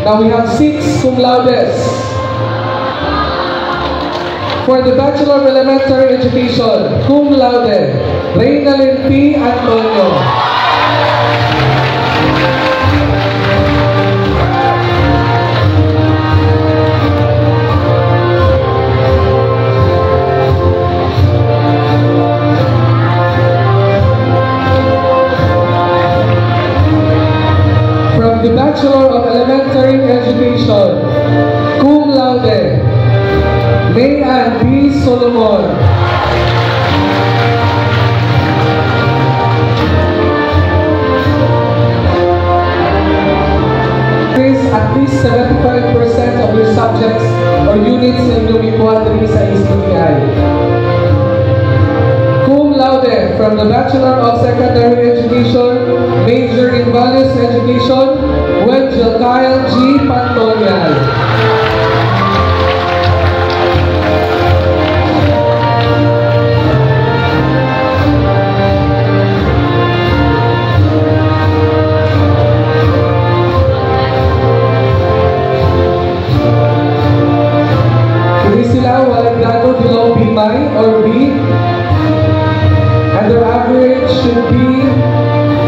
Now we have 6 cum laudes. For the Bachelor of Elementary Education, cum laude, Reynalyn P. Antonio. The Bachelor of Elementary Education, cum laude, May Ann B. Solomon. At least 75% of your subjects or units in Lumipuan sa STI. Cum laude from the Bachelor of Secondary Education, Major in Values Education, Wenjel Kyle G. Pantonial. Hindi sila walang grado below B- or B, and their average should be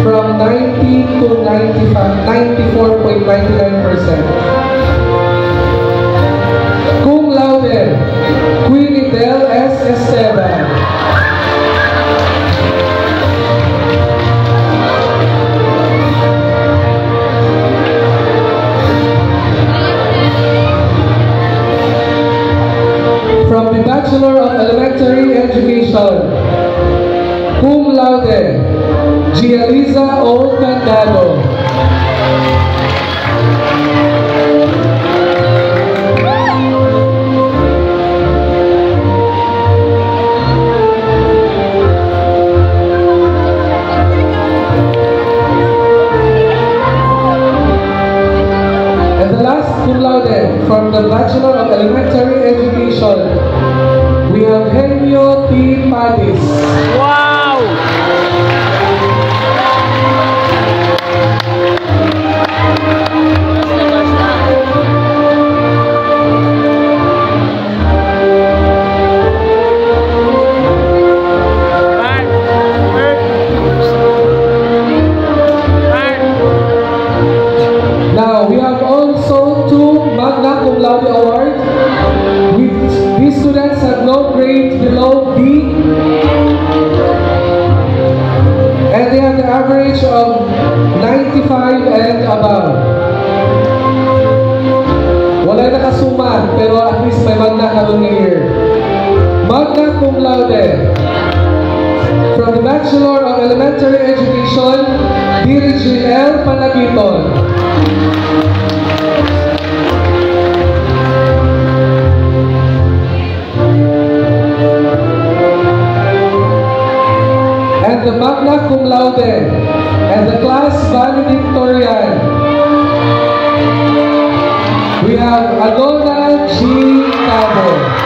from 90 to 94.99%. Cum laude, Queenie Del S. Esteban. From the Bachelor of Elementary Education, cum laude, Gializa O. Candado. And the last cum laude from the Bachelor of Elementary Education, we have Henio T. Padis. Wow! Now, we have also 2 magna cum laude awards. These students have no grades below B, and they have the average of 95 and above. Wala nakasuman, pero at least may magna karong year. Magna cum laude from the Bachelor of Elementary Education, Dirigin L. Panagiton. And the magna cum laude and the class valedictorian, we have Alona G. Cabo.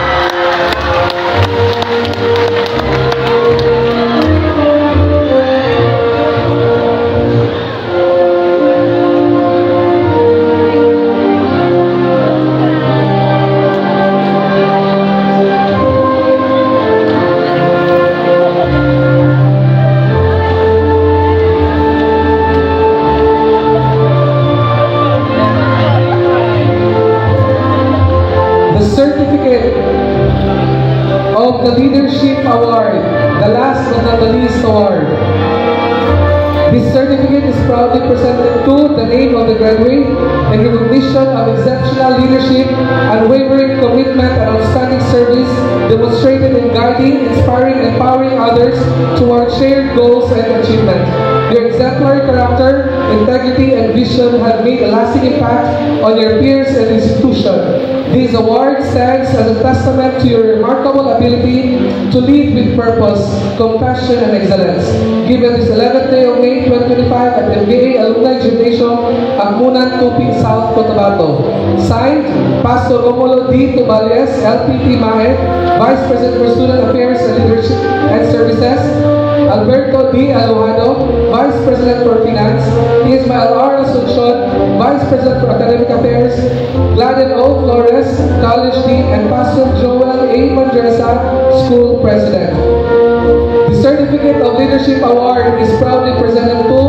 Of the Leadership Award, the last but not the least award. This certificate is proudly presented to the name of the graduate in recognition of exceptional leadership, unwavering commitment, and outstanding service demonstrated in guiding, inspiring, and empowering others towards shared goals and achievement. Your exemplary character, integrity, and vision have made a lasting impact on your peers and institution. This award stands as a testament to your remarkable ability to lead with purpose, compassion, and excellence. Given this 11th day of May 2025 at MBA Alumni Gymnasium, Amunan, Tupig, South Cotabato. Signed, Pastor Romulo D. Tubales, LPT MAE, Vice President for Student Affairs and Leadership and Services, Alberto D. Alojado, Vice President for Finance, Ismael R. Asuncion, Vice President for Academic Affairs, Gladden O. Flores, College Dean, and Pastor Joel A. Mandresa, School President. The Certificate of Leadership Award is proudly presented to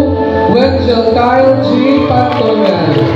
Wendell Kyle G. Pantolian.